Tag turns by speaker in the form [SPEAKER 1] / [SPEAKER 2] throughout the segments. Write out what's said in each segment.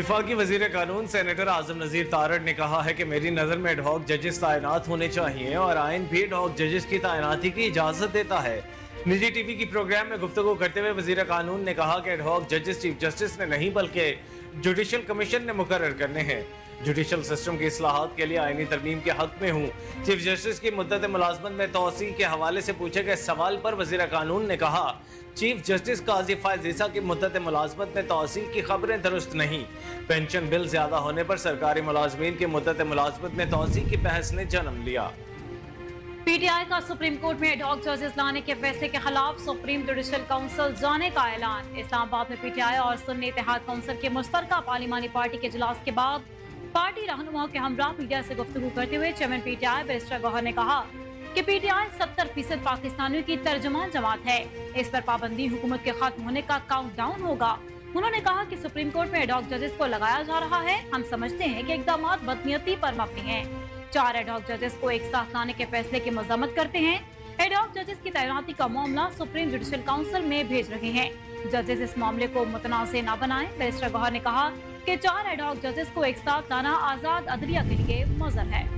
[SPEAKER 1] वफाकी वजीर कानून सेनेटर आजम नजीर तारड़ ने कहा है कि मेरी नज़र में एडहॉक जजेस तैनात होने चाहिए और आइन भी एडहॉक जजेस की तैनाती की इजाज़त देता है। निजी टीवी की प्रोग्राम में गुफ्तगू करते हुए वजीर कानून ने कहा कि एडहॉक जजेस चीफ जस्टिस ने नहीं बल्कि जुडिशल कमीशन ने मुकर्रर करने हैं। जुडिशल सिस्टम की इस्लाहात के लिए आईनी तरमीम के हक में हूँ। चीफ जस्टिस की मुद्दत मुलाजमत में तोसी के हवाले से पूछे गए सवाल पर वजीर कानून ने कहा, चीफ जस्टिस काजी फायज ईसा की मुद्दत मुलाजमत में तोसी की खबरें दुरुस्त नहीं। पेंशन बिल ज्यादा होने पर सरकारी मुलाजमीन की मुद्दत मुलाजमत में तोसी की बहस ने जन्म लिया।
[SPEAKER 2] पीटीआई का सुप्रीम कोर्ट में एडहॉक जजेस लाने के फैसले के खिलाफ सुप्रीम जुडिशल काउंसिल जाने का ऐलान। इस्लामाबाद में पीटीआई और सुन्नी इत्तेहाद काउंसिल के मुश्तरका पार्लिमानी पार्टी के इजलास के बाद पार्टी रहनुमाओं के हमरा मीडिया से गुफ्तगू करते हुए चेयरमैन पीटीआई बैरिस्टर गौहर ने कहा कि पीटीआई 70% पाकिस्तानियों की तर्जुमान जमात है। इस पर पाबंदी हुकूमत के खत्म होने का काउंटडाउन होगा। उन्होंने कहा कि सुप्रीम कोर्ट में एडहॉक जजेस को लगाया जा रहा है। हम समझते हैं कि इक़दामात बदनीयती पर मबनी हैं। 4 एडहॉक जजेस को एक साथ लाने के फैसले की मजम्मत करते हैं। एडहॉक जजेस की तैनाती का मामला सुप्रीम जुडिशल काउंसिल में भेज रहे हैं। जजेस इस मामले को मुतनाज़ न बनाएं। बैरिस्टर गौहर ने कहा कि 4 एडहॉक जजेस को एक साथ लाना आजाद अदलिया के लिए मुज़र है।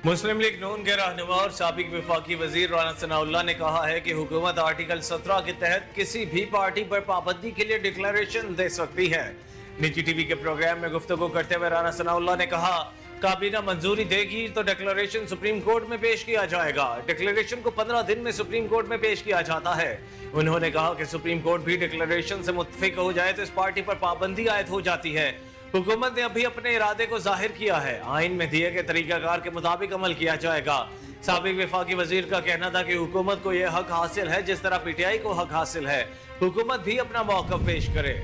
[SPEAKER 1] मुस्लिम लीग नून के रहनुमा और साबिक वफाकी वजीर राना सनाउल्लाह ने कहा है कि हुकूमत आर्टिकल 17 के तहत किसी भी पार्टी पर पाबंदी के लिए डिक्लेरेशन दे सकती है। निजी टीवी के प्रोग्राम में गुफ्तगू करते हुए राना सनाउल्लाह ने कहा, काबीना मंजूरी देगी तो डिक्लेरेशन सुप्रीम कोर्ट में पेश किया जाएगा। डिक्लेरेशन को 15 दिन में सुप्रीम कोर्ट में पेश किया जाता है। उन्होंने कहा कि सुप्रीम कोर्ट भी डिक्लेरेशन से मुत्तफिक हो जाए तो इस पार्टी पर पाबंदी आयद हो जाती है। हुकूमत ने अभी अपने इरादे को जाहिर किया है। आइन में दिए गए तरीकाकार के मुताबिक अमल किया जाएगा। साबिक वफाकी वजीर का कहना था कि हुकूमत को यह हक हासिल है जिस तरह पीटीआई को हक हासिल है। हुकूमत भी अपना मौक़िफ़ पेश करे।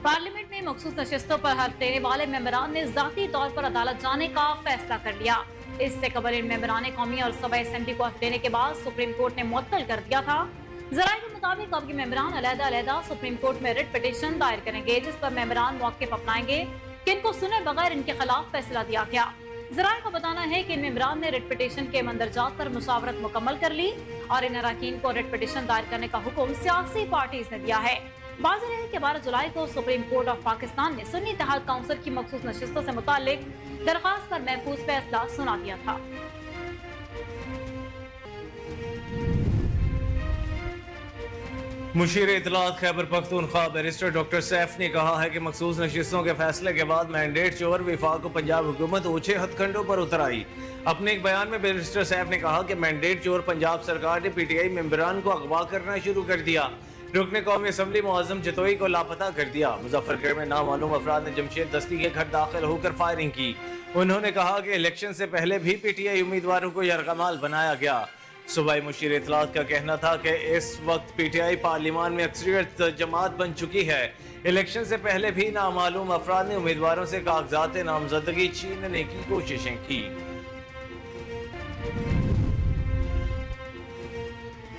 [SPEAKER 2] पार्लियामेंट में मखसूस नशिस्तों पर हल्फ लेने वाले मेंबरान ने ज़ाती तौर पर अदालत जाने का फैसला कर लिया। इससे कबल इन मेंबरान कौमी और सूबाई असेंबली को हल्फ लेने के बाद सुप्रीम कोर्ट ने मुअत्तल कर दिया था। ज़राए के मुताबिक अब ये मेंबरान अलहदा सुप्रीम कोर्ट में रिट पिटीशन दायर करेंगे, जिस पर मेंबरान मौक़िफ़ अपनाएंगे कि इनको सुने बगैर इनके खिलाफ फैसला दिया गया। ज़राए का बताना है कि इन मेंबरान ने रिट पिटीशन के मंदरजात पर मुशावरत मुकम्मल कर ली और इन अरकान को रिट पिटीशन दायर करने का हुक्म सियासी पार्टीज ने दिया है। वाज़ेह है कि 12 जुलाई को सुप्रीम कोर्ट ऑफ पाकिस्तान ने सुन्नी इत्तेहाद काउंसिल की मखसूस नशिस्तों से मुतालिक दरख्वास्त पर महफूज फैसला सुना दिया था।
[SPEAKER 1] मुशीर इत्तलात खैबर पख्तूनख्वा बैरिस्टर डॉक्टर सैफ ने कहा है कि मखसूस नशिस्तों के फैसले के बाद मैंडेट चोर विफाक को पंजाब हुकूमत ऊंचे हथकंडों पर उतर आई। अपने एक बयान में बैरिस्टर सैफ ने कहा कि मैंडेट चोर पंजाब सरकार ने पीटीआई मेंबरान को अगवा करना शुरू कर दिया। रुकने कौमी असम्बली मुआज़म जतोई को लापता कर दिया। मुजफ्फरगढ़ में नामालूम अफराद ने जमशेद दस्ती के घर दाखिल होकर फायरिंग की। उन्होंने कहा कि इलेक्शन से पहले भी पीटीआई उम्मीदवारों को यरगमाल बनाया गया। सूबाई मुशीर इत्तलात का कहना था कि इस वक्त पीटीआई पार्लियामान में अक्सरियत जमात बन चुकी है। इलेक्शन से पहले भी नामालूम अफराद ने उम्मीदवारों से कागजात नामजदगी छीनने की कोशिशें की।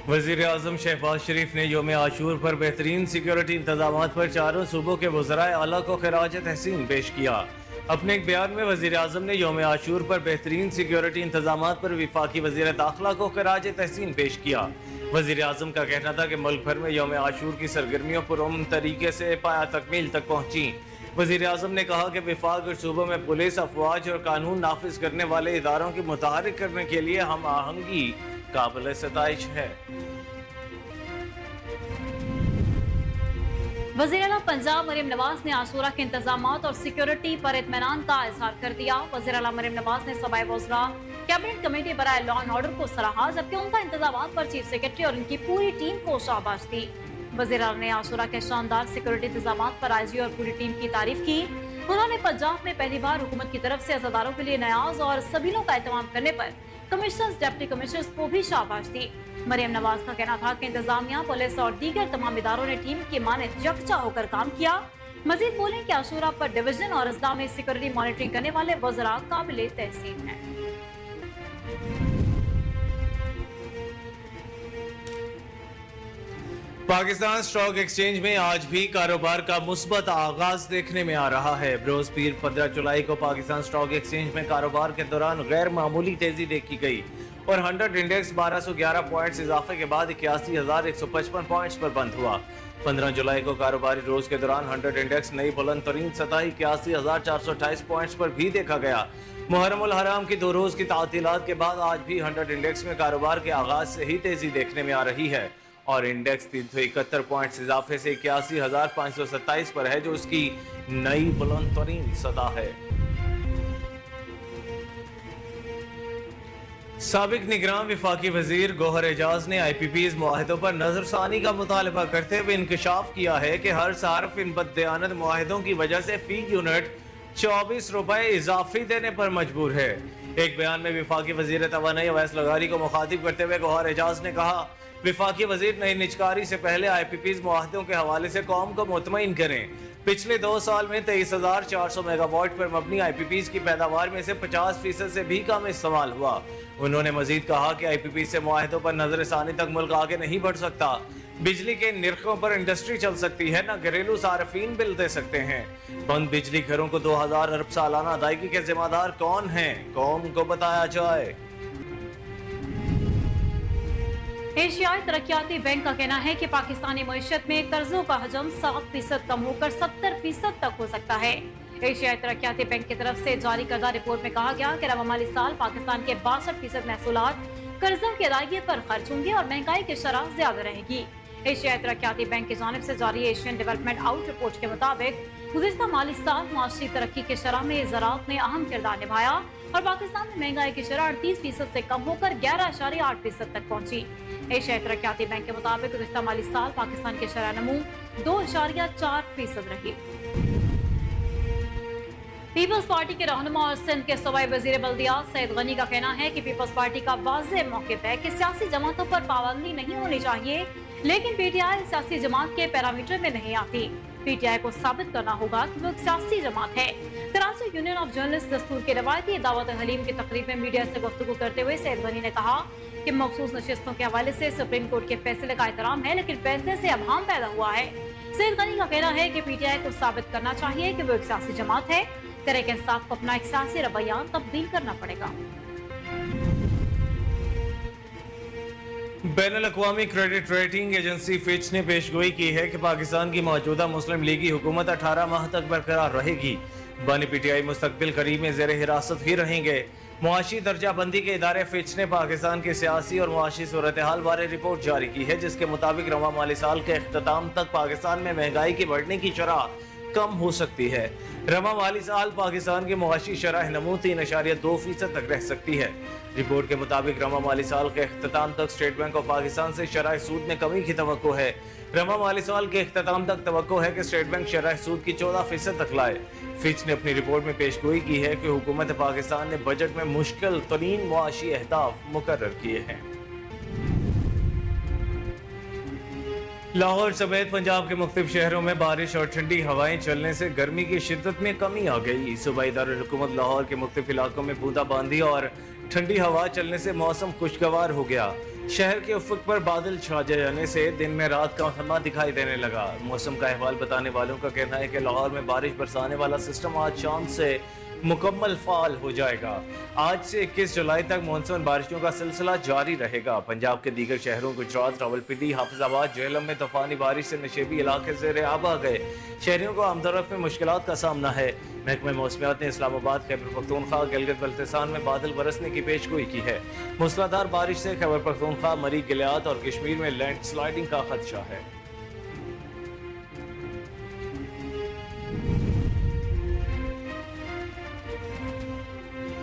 [SPEAKER 1] वज़ीर आज़म शहबाज शरीफ ने यौम आशूर पर बेहतरीन सिक्योरिटी इंतजामात पर चारों सूबों के वज़राए आला को खिराज तहसीन पेश किया। अपने एक बयान में वज़ीर आज़म ने यौम आशूर पर बेहतरीन सिक्योरिटी इंतजामात पर वफाकी वज़ीर दाखिला को खिराज तहसीन पेश किया। वज़ीर आज़म का कहना था कि मुल्क भर में यौम आशूर की सरगर्मियों पुरअमन तरीके से पाया तकमील तक पहुँची। वज़ीर आज़म ने कहा कि वफाक और सूबों में पुलिस, अफवाज और कानून नाफिज करने वाले इदारों की मुतहर्रिक करने के लिए हम आहंगी काबिल सताइश है।
[SPEAKER 2] वज़ीर आला पंजाब मरियम नवाज ने आशूरा के इंतजामात और सिक्योरिटी पर इत्मीनान का इजहार कर दिया। वज़ीर आला मरियम नवाज ने सूबाई वज़रा कैबिनेट कमेटी बराए लॉ एंड ऑर्डर को सराहा, जबकि उनका इंतजामात पर चीफ सेक्रेटरी और इनकी पूरी टीम को शाबाश दी। वज़ीर आला ने आशूरा के शानदार सिक्योरिटी इंतजामात पर आईजी और पूरी टीम की तारीफ की। उन्होंने पंजाब में पहली बार हुकूमत की तरफ से अज़ादारों के लिए नयाज और सबीलों का एहतमाम करने पर कमिश्नर्स, डिप्टी कमिश्नर्स को भी शाबाश दी। मरियम नवाज का कहना था कि इंतजामिया, पुलिस और दीगर तमाम इदारों ने टीम की मानद यकजा होकर काम किया। मजीद बोले कि आशूरा पर डिवीजन और अजला में सिक्योरिटी मॉनिटरिंग करने वाले वज़रा काबिल तहसीन हैं।
[SPEAKER 1] पाकिस्तान स्टॉक एक्सचेंज में आज भी कारोबार का मुस्बत आगाज देखने में आ रहा है। बरोज पीर 15 जुलाई को पाकिस्तान स्टॉक एक्सचेंज में कारोबार के दौरान गैर मामूली तेजी देखी गई। और 100 इंडेक्स 1211 पॉइंट्स इजाफे के बाद 81,155 पॉइंट्स पर बंद हुआ। 15 जुलाई को कारोबारी रोज के दौरान 100 इंडेक्स नई बुलंद तरीन सतह 81,428 पॉइंट्स पर भी देखा गया। मुहर्रम उल हराम की 2 रोज की तातीलात के बाद आज भी 100 इंडेक्स में कारोबार के आगाज से ही तेजी देखने में आ रही है और इंडेक्स 371 पॉइंट्स इजाफे से 81,527 पर है, जो उसकी नई बुलंद तरीन सतह है। साबिक निगरान विफाकी वजीर गौहर एजाज ने IPPs मुआहिदों पर नजरसानी का मुतालबा करते हुए इंकशाफ किया है कि हर सार्फ इन बददयानत मुआहिदों की वजह से फी यूनिट 24 रुपए इजाफी देने पर मजबूर है। एक बयान में विफाकी वजीर तवानाई अवैस लगारी को मुखातिब करते हुए गौहर एजाज ने कहा, विफाकी वजीर नई निजकारी से पहले IPPs मुआहिदों के हवाले से कौम को मुतमईन करें। पिछले 2 साल में 23,400 मेगावाट पर मबनी IPPs की पैदावार में से 50% से भी कम इस्तेमाल हुआ। उन्होंने मजीद कहा कि IPP से मुआहिदों पर नजरसानी तक मुल्क आगे नहीं बढ़ सकता। बिजली के निर्खों पर इंडस्ट्री चल सकती है, न घरेलू सार्फिन बिल दे सकते हैं। बंद बिजली घरों को 2000 अरब सालाना अदायगी के जिम्मेदार कौन हैं, कौम को बताया जाए।
[SPEAKER 2] एशियाई तरक्याती बैंक का कहना है कि पाकिस्तानी मईशत में कर्जों का हजम 7% कम होकर 70% तक हो सकता है। एशियाई तरक्याती बैंक की तरफ से जारी करदा रिपोर्ट में कहा गया कि रवा माली साल पाकिस्तान के 62% महसूलात कर्जों की अदायगी पर खर्च होंगे और महंगाई की शरह ज्यादा रहेगी। एशियाई तरक्याती बैंक की जानिब से जारी एशियन डेवलपमेंट आउट रिपोर्ट के मुताबिक गुज़िश्ता माली साल मुआशी तरक्की की शरह में ज़राअत ने अहम किरदार निभाया और पाकिस्तान में महंगाई की शरह 38% से कम होकर 11.8% तक पहुंची। एशियाई तरक्याती बैंक के मुताबिक गुज़िश्ता माली साल पाकिस्तान की शरह नमू 2.4% रही। पीपल्स पार्टी के रहनुमा और सिंध के सूबाई वजीर बल्दियात सईद गनी का कहना है कि पीपल्स पार्टी का वाज़ेह मौक़िफ़ है कि सियासी जमातों पर पाबंदी नहीं होनी चाहिए, लेकिन PTI सियासी जमात के पैरामीटर में नहीं आती। PTI को साबित करना होगा कि वो एक सियासी जमात है। कराची यूनियन ऑफ जर्नलिस्ट दस्तूर के रवायती दावत हलीम की तकरीब में मीडिया से गुफ्तगू करते हुए सईद गनी ने कहा कि मखसूस नशिस्तों के हवाले से सुप्रीम कोर्ट के फैसले का एहतराम है, लेकिन फैसले से अभाम पैदा हुआ है। सईद गनी का कहना है कि PTI को साबित करना चाहिए कि वो एक सियासी जमात है। तहरीक इंसाफ को अपना एक सियासी रवैया तब्दील करना पड़ेगा।
[SPEAKER 1] बैनुल-अक़वामी क्रेडिट रेटिंग एजेंसी फिच ने पेशगोई की है कि पाकिस्तान की मौजूदा मुस्लिम लीगी हुकूमत 18 माह तक बरकरार रहेगी। बानी PTI मुस्तकबिल करीब में ज़ेर हिरासत ही रहेंगे। मुआशी दर्जा बंदी के इदारे फिच ने पाकिस्तान की सियासी और मुआशी सूरत हाल बारे रिपोर्ट जारी की है, जिसके मुताबिक रवा माली साल के इख्तिताम तक पाकिस्तान में महंगाई की बढ़ने की शरह कम हो सकती है। रवा माली साल पाकिस्तान की मुआशी शरह नमू 3.2% तक रह सकती है। रिपोर्ट के मुताबिक रवा माली साल के इख्तिताम तक स्टेट बैंक ऑफ पाकिस्तान से शरह सूद में कमी की तवक्को है। रवा माली साल के इख्तिताम तक तवक्को है कि स्टेट बैंक शरह सूद की 14% तक लाए। फिच ने अपनी रिपोर्ट में पेशगोई की है कि हुकूमत पाकिस्तान ने बजट में मुश्किल तरीन मुआशी अहदाफ मुकर्रर किए हैं। लाहौर समेत पंजाब के मुख्तलिफ शहरों में बारिश और ठंडी हवाएं चलने से गर्मी की शिद्दत में कमी आ गई। सूबाई दारुल हुकूमत लाहौर के मुख्तलिफ इलाकों में बूंदाबांदी और ठंडी हवा चलने से मौसम खुशगवार हो गया। शहर के उफ़क़ पर बादल छा जाने से दिन में रात का समा दिखाई देने लगा। मौसम का अहवाल बताने वालों का कहना है कि लाहौर में बारिश बरसाने वाला सिस्टम आज शाम से मुकम्मल फाल हो जाएगा। आज से 21 जुलाई तक मानसून बारिशों का सिलसिला जारी रहेगा। पंजाब के दीगर शहरों गुजरात, रावलपिंडी, हाफिजाबाद, जेहलम में तूफानी बारिश से नशेबी इलाके ज़ेर आब आ गए। शहरियों को आमदरफ्त में मुश्किलात का सामना है। महकमे मौसमियात ने इस्लामाबाद, खैबर पख्तूनख्वा, गिलगित बल्तिस्तान में बादल बरसने की पेशगोई की है। मूसलाधार बारिश से खैबर पख्तूनख्वा, मरी, गिलियात और कश्मीर में लैंड स्लाइडिंग का खदशा है।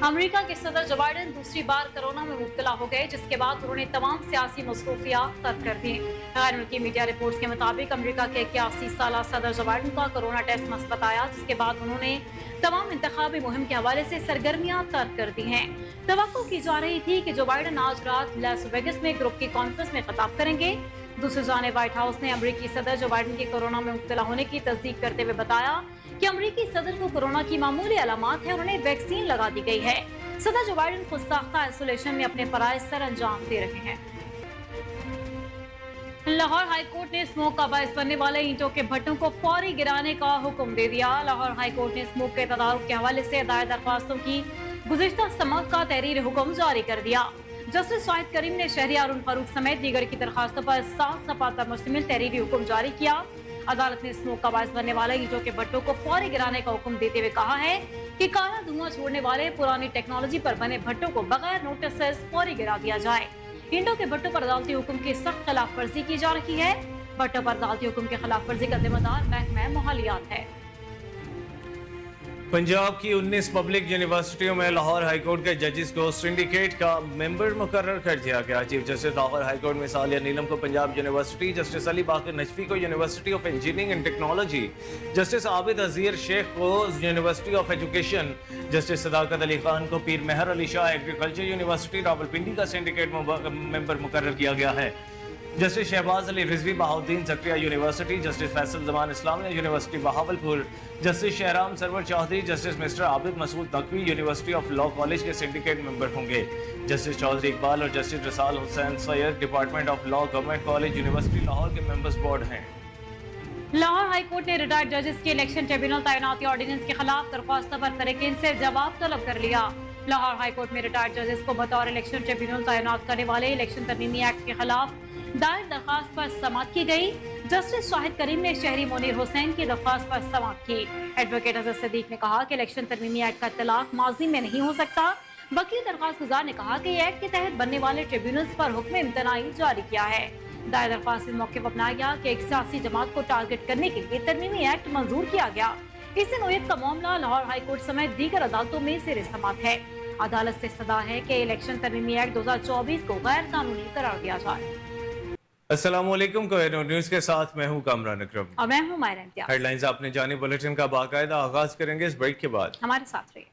[SPEAKER 2] अमेरिका के सदर जो बाइडेन दूसरी बार कोरोना में मुब्तला हो गए, जिसके बाद उन्होंने तमाम सियासी मसरूफियात तर्क कर दी। गैर मुल्की मीडिया रिपोर्ट्स के मुताबिक अमेरिका के 81 साल सदर जो बाइडेन का कोरोना टेस्ट मस्बत आया, जिसके बाद उन्होंने तमाम इंतखाबी मुहिम के हवाले से सरगर्मियां तर्क कर दी हैं। तवक्को की जा रही थी कि जो बाइडेन आज रात लास वेगस में ग्रुप की कॉन्फ्रेंस में खिताब करेंगे। दूसरी जानिब व्हाइट हाउस ने अमेरिकी सदर जो बाइडेन के कोरोना में मुब्तला होने की तस्दीक करते हुए बताया कि अमेरिकी सदर को कोरोना की मामूली अलामात है और उन्हें वैक्सीन लगा दी गई है। सदर जो बाइडेन खुद साख्ता आइसोलेशन में अपने फराइज सर अंजाम दे रहे हैं। लाहौर हाई कोर्ट ने स्मोक का बायस बनने वाले ईंटों के भट्टों को फौरी गिराने का हुक्म दे दिया। लाहौर हाई कोर्ट ने स्मोक के तदारुक के हवाले से दायर दरख्वास्तों की गुज़िश्ता समाअत का तहरीर हुक्म जारी कर दिया। जस्टिस शाहिद करीम ने शहरी अरुण फारूक समेत दीगर की दरखास्तों पर 7 सफ़हात पर मुश्तमिल तहरीरी हुक्म जारी किया। अदालत ने स्मोक का बायस बनने वाले ईंटों के भट्टों को फौरी गिराने का हुक्म देते हुए कहा है कि काला धुआं छोड़ने वाले पुरानी टेक्नोलॉजी पर बने भट्टों को बगैर नोटिस से फौरी गिरा दिया जाए। ईंटों के भट्टों पर अदालती हुक्म की सख्त खिलाफ वर्जी की जा रही है। भट्टों पर अदालती हुक्म की खिलाफ वर्जी का जिम्मेदार महकमा मोहालियात है।
[SPEAKER 1] पंजाब की 19 पब्लिक यूनिवर्सिटियों में लाहौर हाईकोर्ट के जजेस को सिंडिकेट का मेंबर मुकर्रर कर दिया गया। चीफ जस्टिस लाहौर हाईकोर्ट में सालिया नीलम को पंजाब यूनिवर्सिटी, जस्टिस अली बाकर नजफी को university of engineering and technology, justice Abid Aziz Sheikh को university of education, justice Sadaqat Ali Khan को पीर मेहर अली शाह एग्रीकल्चर यूनिवर्सिटी रावलपिंडी का सिंडिकेट मेंबर मुकर्रर किया गया है। Justice Shahbaz Ali Rizvi Bahauddin Zakariya university, justice Faisal Zaman Islamia university Bahawalpur, justice Shahram Sarwar Chaudhry, justice mister Abid Masood Naqvi university of law college के सिंडिकेट मेंबर होंगे। जस्टिस चौधरी इकबाल और justice Rasaal Hussain Syed department of law government college university Lahore के मेंबर्स बोर्ड हैं।
[SPEAKER 2] लाहौर हाईकोर्ट ने रिटायर्ड जजेस के इलेक्शन ट्रिब्यूनल तैनाती ऑर्डिनेंस के खिलाफ दरख्वास्तों पर तरीके से जवाब तलब कर लिया। लाहौर हाईकोर्ट में रिटायर्ड जजेस को बतौर इलेक्शन ट्रिब्यूनल तैनात करने वाले इलेक्शन तरमीमी एक्ट के खिलाफ दायर दरख्वास्त पर समाअत की गई। जस्टिस शाहिद करीम ने शहरी मुनीर हुसैन की दरख्वास्त पर समाअत की। एडवोकेट अजहर सिद्दीक ने कहा कि इलेक्शन तरमीमी एक्ट का इत्तलाक माजी में नहीं हो सकता। वकील दरख्वास्त गुजार ने कहा कि एक्ट के तहत बनने वाले ट्रिब्यूनल्स पर हुक्म इम्तनाई जारी किया है। दायर दरख्वास्त में मौके अपनाया गया कि एक सियासी जमात को टारगेट करने के लिए तरमीमी एक्ट मंजूर किया गया। इस नोयत का मामला लाहौर हाईकोर्ट समेत दीगर अदालतों में ज़ेर समाअत है। अदालत से इस्तदा है कि इलेक्शन तरमीमी एक्ट 2024 को गैर कानूनी करार दिया जाए।
[SPEAKER 1] अस्सलामुअलैकुम, कोहिनूर न्यूज़ के साथ मैं हूं कामरान अकरम
[SPEAKER 2] और मैं हूं मायरा इम्तियाज।
[SPEAKER 1] हेडलाइंस आपने जानी, बुलेटिन का बाकायदा आगाज करेंगे इस ब्रेक के बाद।
[SPEAKER 2] हमारे साथ रहिए।